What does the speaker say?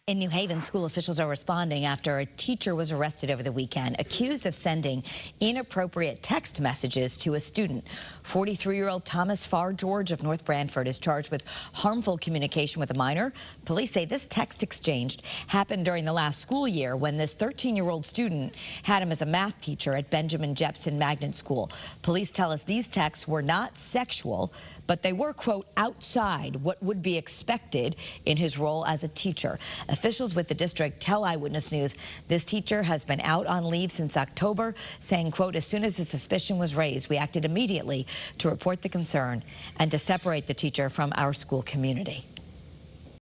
In New Haven, school officials are responding after a teacher was arrested over the weekend, accused of sending inappropriate text messages to a student. 43-year-old Thomas Fargeorge of North Branford is charged with harmful communication with a minor. Police say this text exchange happened during the last school year when this 13-year-old student had him as a math teacher at Benjamin Jepson Magnet School. Police tell us these texts were not sexual, but they were, quote, outside what would be expected in his role as a teacher. Officials with the district tell Eyewitness News this teacher has been out on leave since October, saying, quote, as soon as the suspicion was raised, we acted immediately to report the concern and to separate the teacher from our school community.